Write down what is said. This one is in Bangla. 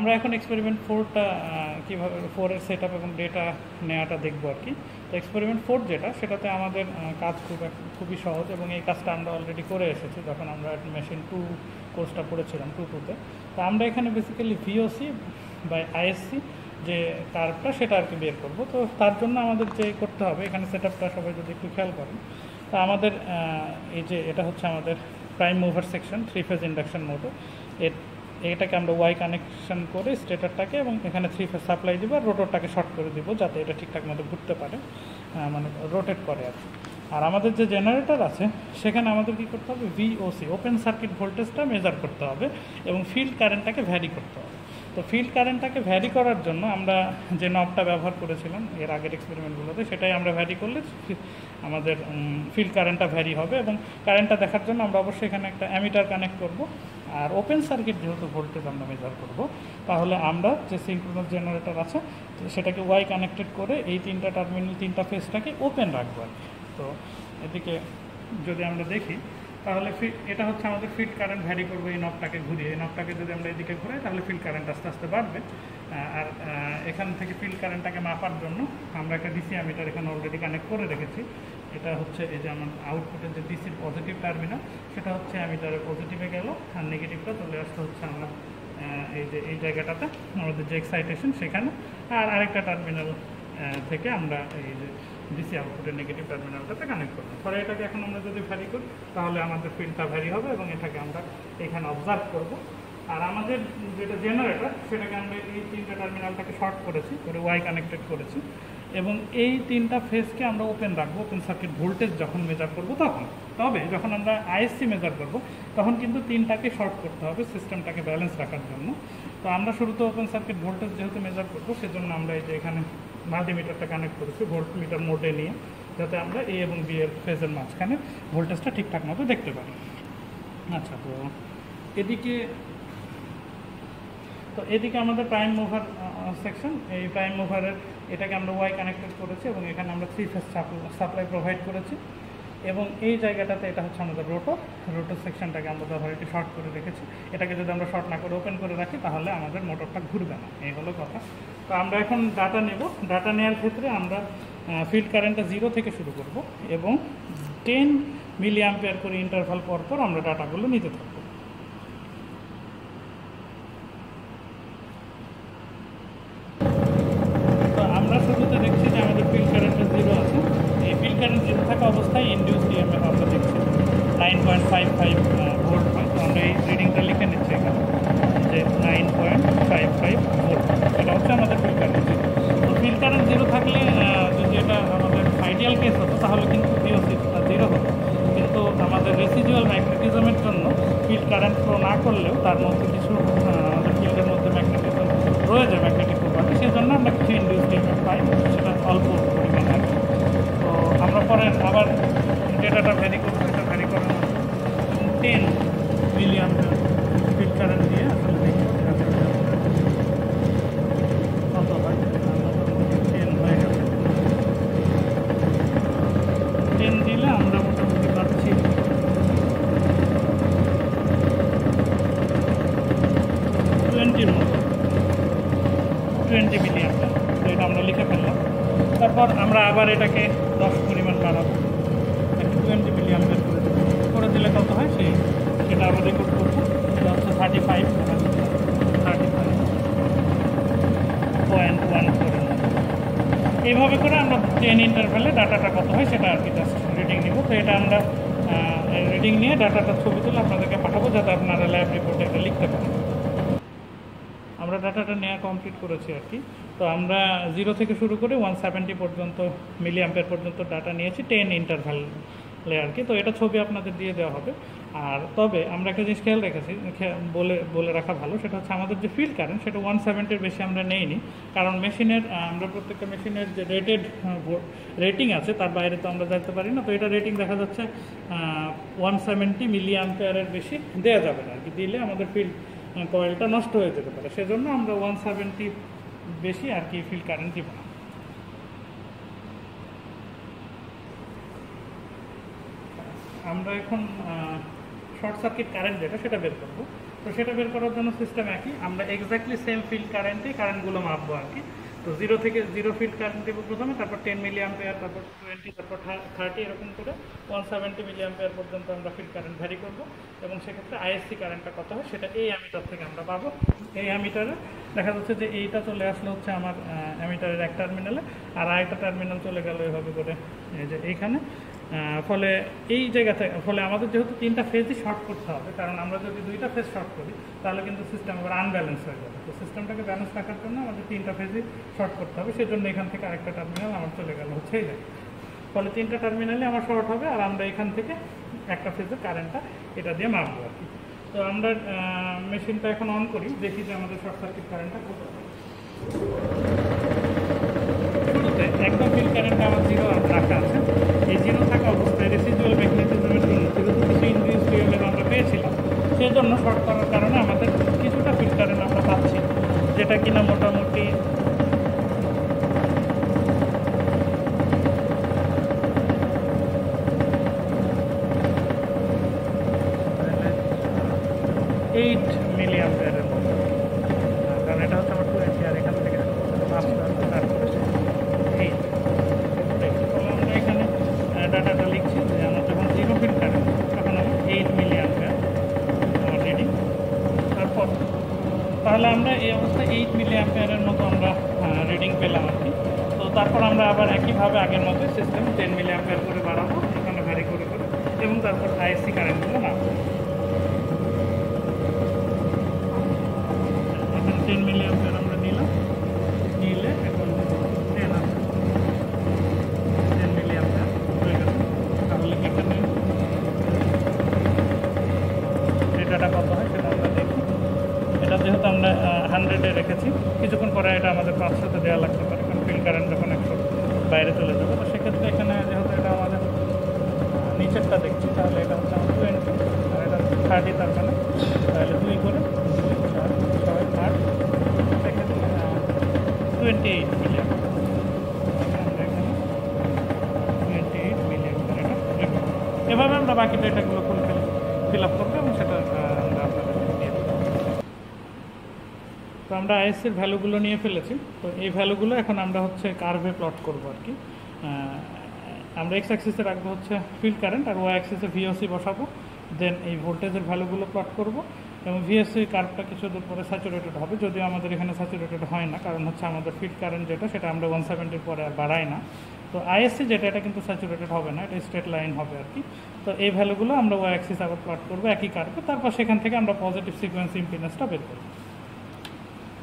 আমরা এখন এক্সপেরিমেন্ট 4টা কীভাবে 4-এর সেট আপ এবং ডেটা নেওয়াটা দেখবো আর কি। তো এক্সপেরিমেন্ট 4 যেটা, সেটাতে আমাদের কাজ খুবই সহজ, এবং এই কাজটা আমরা অলরেডি করে এসেছি যখন আমরা মেশিন 2 কোর্সটা পড়েছিলাম 2-2-তে। তো আমরা এখানে বেসিক্যালি ভিওসি বাই আইএসসি যে কার্ভটা সেটা আর কি বের করবো। তো তার জন্য আমাদের যে করতে হবে, এখানে সেট আপটা সবাই যদি একটু খেয়াল করেন, তা আমাদের এই যে এটা হচ্ছে আমাদের prime mover section three phase induction motor. এটাকে আমরা ওয়াই কানেকশন করে স্টেটারটাকে, এবং এখানে 3-ফেজ সাপ্লাই দিব, আর রোটরটাকে শর্ট করে দিব যাতে এটা ঠিকঠাক মতো ঘুরতে পারে, মানে রোটেট করে আর কি। আর আমাদের যে জেনারেটর আছে সেখানে আমাদের কী করতে হবে, ভিওসি ওপেন সার্কিট ভোল্টেজটা মেজার করতে হবে এবং ফিল্ড কারেন্টটাকে ভ্যারি করতে হবে। তো ফিল্ড কারেন্টটাকে ভ্যারি করার জন্য আমরা যে নবটা ব্যবহার করেছিলাম এর আগের এক্সপেরিমেন্টগুলোতে, সেটাই আমরা ভ্যারি করলে আমাদের ফিল্ড কারেন্টটা ভ্যারি হবে। এবং কারেন্টটা দেখার জন্য আমরা অবশ্যই এখানে একটা অ্যামিটার কানেক্ট করব। আর ওপেন সার্কিট যেহেতু ভোল্টেজ আমরা মেজার করব, তাহলে আমরা যে সিনক্রোনাস জেনারেটর আছে সেটাকে ওয়াই কানেক্টেড করে এই 3টা টার্মিনাল 3টা ফেজটাকে ওপেন রাখবো আর কি। তো এদিকে যদি আমরা দেখি, তাহলে এটা হচ্ছে আমাদের ফিল্ড কারেন্ট ভ্যারি করবো এই নবটাকে ঘুরিয়ে। এই নবটাকে যদি আমরা এদিকে ঘুরাই তাহলে ফিল্ড কারেন্ট আস্তে আস্তে বাড়বে। আর এখান থেকে ফিল্ড কারেন্টটাকে মাপার জন্য আমরা একটা ডিসি অ্যামিটার এখানে অলরেডি কানেক্ট করে রেখেছি। এটা হচ্ছে এই যে আমার আউটপুটের যে ডিসির পজিটিভ টার্মিনাল, সেটা হচ্ছে অ্যামিটারের পজিটিভে গেল, আর নেগেটিভটা চলে আসতে হচ্ছে আমরা এই যে এই জায়গাটাতে আমাদের যে এক্সাইটেশন সেখানে। আর আরেকটা টার্মিনাল থেকে আমরা এই যে ডিসি আউটপুটের নেগেটিভ টার্মিনালটাতে কানেক্ট করবো। পরে এটাকে এখন আমরা যদি ভ্যারি করি তাহলে আমাদের ফিল্ডটা ভ্যারি হবে, এবং এটাকে আমরা এখানে অবজার্ভ করব। আর আমাদের যেটা জেনারেটর, সেটাকে আমরা এই 3টা টার্মিনালটাকে শর্ট করেছি, করে ওয়াই কানেক্টেড করেছি, এবং এই 3টা ফেজকে আমরা ওপেন রাখবো ওপেন সার্কিট ভোল্টেজ যখন মেজার করব তখন। তবে যখন আমরা আইএসসি মেজার করব তখন কিন্তু 3টাকে শর্ট করতে হবে সিস্টেমটাকে ব্যালেন্স রাখার জন্য। তো আমরা শুরুতে ওপেন সার্কিট ভোল্টেজ যেহেতু মেজার করবো, সেজন্য আমরা এই যে এখানে মাল্টিমিটারটা কানেক্ট করেছি ভোল্ট মিটার মোডে নিয়ে, যাতে আমরা এ এবং বি এর ফেজের মাঝখানে ভোল্টেজটা ঠিকঠাক মতো দেখতে পারি। আচ্ছা, তো এদিকে আমাদের প্রাইম মুভার সেকশন, এই প্রাইম মুভারের এটাকে আমরা ওয়াই কানেক্টেড করেছি, এবং এখানে আমরা 3-ফেজ সাপ্লাই প্রোভাইড করেছি। এবং এই জায়গাটাতে এটা হচ্ছে আমাদের রোটর সেকশনটাকে আমরা অলরেডি শর্ট করে রেখেছি। এটাকে যদি আমরা শর্ট না করে ওপেন করে রাখি তাহলে আমাদের মোটরটা ঘুরবে না, এই হলো কথা। তো আমরা এখন ডাটা নেব। ডাটা নেওয়ার ক্ষেত্রে আমরা ফিল্ড কারেন্টটা 0 থেকে শুরু করব, এবং 10 মিলি অ্যাম্পিয়ার করে ইন্টারভাল পর আমরা ডাটাগুলো নিতে থাকবো। তো আমরা শুরুতে দেখছি যে আমাদের ফিল্ড কারেন্টটা 0 আছে। এই ফিল্ড কারেন্ট 0 থাকা অবস্থায় ইনডিউসড ইএমএফ আমরা দেখছি 9.55 ভোল্ট হয়। তো আমরা এই রিডিংটা লিখে নিচ্ছি এখানে যে 9.55 ভোল্ট, এটা হচ্ছে আমাদের ফিল্ড কারেন্ট 0। তো ফিল্ড কারেন্ট 0 থাকলে যদি এটা আমাদের আইডিয়াল কেস হতো তাহলে কিন্তু ভিওসিটা 0 হতো, কিন্তু আমাদের রেসিডুয়াল ম্যাগনেটিজমের জন্য ফিল্ড কারেন্ট ফ্লো না করলেও তার মধ্যে কিছু আমাদের ফিল্ডের মধ্যে ম্যাগনেটিজম রয়েছে, ম্যাগনেটিক প্রপার্টি, সেই জন্য আমরা কিছু ইনডিউসড ইএমএফ পাই, সেটা অল্প পরিমাণে আর কি। তো আমরা পরে আবার ডেটাটা ভ্যারি করবো। এটা ভ্যারি করার মতো 10 মিলি অ্যাম্পিয়ার ফিল্ড কারেন্ট দিয়ে আসলে দেখি কত হয়। 10 হয়ে গেছে। 10 দিলে আমরা মোটামুটি পাচ্ছি 20-র মতো, 20 মিলি অ্যাম্পিয়ার। তো এটা আমরা লিখে ফেললাম। তারপর আমরা আবার এটাকে 10 পরিমাণ বাড়াবো, 20 মিলি অ্যাম্পিয়ার করে দিলে কত হয় সেটা আবার রেকর্ড করবো। এটা হচ্ছে 35.1 এইভাবে করে আমরা 10 ইন্টারভ্যালে ডাটাটা কত হয় সেটা আর কি জাস্ট রিডিং নিব। তো এটা আমরা রিডিং নিয়ে ডাটাটার ছবি তুলে আপনাদেরকে পাঠাবো, যাতে আপনারা ল্যাব রিপোর্টে এটা লিখতে পারেন। আমরা ডাটাটা নেওয়া কমপ্লিট করেছি আর কি। তো আমরা 0 থেকে শুরু করে 170 পর্যন্ত মিলি অ্যাম্পিয়ার পর্যন্ত ডাটা নিয়েছি 10 ইন্টারভ্যালে আর কি। তো এটা ছবি আপনাদের দিয়ে দেওয়া হবে। আর তবে আমরা একটা জিনিস খেয়াল রেখেছি, বলে রাখা ভালো, সেটা হচ্ছে আমাদের যে ফিল্ড কারেন্ট সেটা 170-র বেশি আমরা নেইনি, কারণ মেশিনের আমরা প্রত্যেকটা মেশিনের যে রেটিং আছে তার বাইরে তো আমরা যেতে পারি না। তো এটা রেটিং দেখা যাচ্ছে 170 মিলি অ্যাম্পিয়ারের বেশি দেওয়া যাবে না আর কি, দিলে আমাদের ফিল্ড কয়েলটা নষ্ট হয়ে যেতে পারে, সেজন্য আমরা 170 বেশি আর কি ফিল্ড কারেন্ট দিব না। আমরা এখন শর্ট সার্কিট কারেন্ট যেটা সেটা বের করবো। তো সেটা বের করার জন্য সিস্টেম একই, আমরা এক্স্যাক্টলি সেম ফিল্ড কারেন্টগুলো মাপবো আর কি। তো জিরো ফিল্ড কারেন্ট দেবো প্রথমে, তারপর 10 মিলি অ্যাম্পিয়ার, তারপর 20, তারপর 30, এরকম করে 170 মিলি অ্যাম্পিয়ার পর্যন্ত আমরা ফিল্ড কারেন্ট ভ্যারি করবো। এবং সেক্ষেত্রে আইএসসি কারেন্টটা কত হয় সেটা এই অ্যামিটার থেকে আমরা পাবো। এই অ্যামিটারে দেখা যাচ্ছে যে এইটা চলে আসলো হচ্ছে আমার অ্যামিটারের এক টার্মিনালে, আর আরেকটা টার্মিনাল চলে গেল এইভাবে করে এই যে এইখানে। ফলে এই জায়গাতে আমাদের যেহেতু 3টা ফেজই শর্ট করতে হবে, কারণ আমরা যদি 2টা ফেজ শর্ট করি তাহলে কিন্তু সিস্টেম আবার আনব্যালেন্স হয়ে যাবে। তো সিস্টেমটাকে ব্যালেন্স রাখার জন্য আমাদের 3টা ফেজই শর্ট করতে হবে, সেজন্য এখান থেকে আরেকটা টার্মিনাল আমার চলে গেল হচ্ছে এই জায়গায়। ফলে 3টা টার্মিনালে আমার শর্ট হবে, আর আমরা এখান থেকে একটা ফেজের কারেন্টটা এটা দিয়ে মাপবো আর কি। তো আমরা মেশিনটা এখন অন করি, দেখি যে আমাদের শর্ট সার্কিট কারেন্টটা কত। শুরুতে একদম ফিল্ড কারেন্টটা আমার 0 রাখা আছে। এই 0 থাকা অবস্থায় রেসিডুয়াল মেকানিজমের জন্য যেহেতু কিছু ইনক্রিজ লেভেল আমরা পেয়েছিলাম, সেই জন্য শর্ট করার কারণে আমাদের কিছুটা ফিল্ড কারেন্ট আমরা পাচ্ছি, যেটা কিনা মোটামুটি 8 মিলি অ্যাম্পিয়ারের মতো, কারণ এটা হচ্ছে আমার 20, আর এখান থেকে 5 তারপরে 8। ফলে আমরা এখানে ডাটাটা লিখছি যে আমার যখন 0 ফিল্ড কারেন্ট তখন আমার 8 মিলি অ্যাম্পিয়ার আমার রিডিং। তাহলে আমরা এই অবস্থায় 8 মিলি অ্যাম্পিয়ারের মতো আমরা রিডিং পেলাম আর কি। তো তারপর আমরা আবার একইভাবে আগের মতো সিস্টেম 10 মিলি অ্যাম্পিয়ার করে বাড়াবো এখানে ভ্যারি করে, এবং তারপর আইএসসি কারেন্টগুলো নামবো। 10 মিলি অ্যাম্পিয়ার আমরা নিলাম, নিলে এখন 10 আছে, 10 মিলি অ্যাম্পিয়ার হয়ে গেল। তাহলে এখানে ডেটাটা কত হয় সেটা আমরা দেখি। এটা যেহেতু আমরা 100-এ রেখেছি, কিছুক্ষণ পরে এটা আমাদের 500-তে দেওয়া লাগতে পারে, কারণ ফিল্ড কারেন্ট যখন 100 বাইরে চলে যাবে। তো সেক্ষেত্রে এখানে যেহেতু এটা আমাদের নিচেরটা দেখছি, তাহলে এটা হচ্ছে আমার 20 আর এটা 30, তার মানে তাহলে 2 করে 4, 6, 8, সেক্ষেত্রে 28 মিলি অ্যাম্পিয়ার। আমরা এখানে 28 মিলি অ্যাম্পিয়ার এটা রেখে, এভাবে আমরা বাকি ডেটাগুলো ফিল আপ করবো এবং সেটা আমরা আপনাদের দিয়ে দেবো। তো আমরা আইএসসির ভ্যালুগুলো নিয়ে ফেলেছি। তো এই ভ্যালুগুলো এখন আমরা হচ্ছে কার্ভে প্লট করবো আর কি। আমরা এক্স অ্যাক্সিসে রাখবো হচ্ছে ফিল্ড কারেন্ট, আর ওয়াই অ্যাক্সিসে ভিওসি বসাবো। দেন এই ভোল্টেজের ভ্যালুগুলো প্লট করব, এবং ভিএসসি কার্ভটা কিছু দূর পরে স্যাচুরেটেড হবে, যদিও আমাদের এখানে স্যাচুরেটেড হয় না, কারণ হচ্ছে আমাদের ফিল্ড কারেন্ট যেটা সেটা আমরা 170-র পরে আর বাড়াই না। তো আইএসসি যেটা, এটা কিন্তু স্যাচুরেটেড হবে না, এটা স্ট্রেট লাইন হবে আর কি। তো এই ভ্যালুগুলো আমরা ওয়াই অ্যাক্সিস আবার প্লট করবো একই কার্ভে, তারপর সেখান থেকে আমরা পজিটিভ সিকোয়েন্স ইম্পিডেন্সটা বের করবো।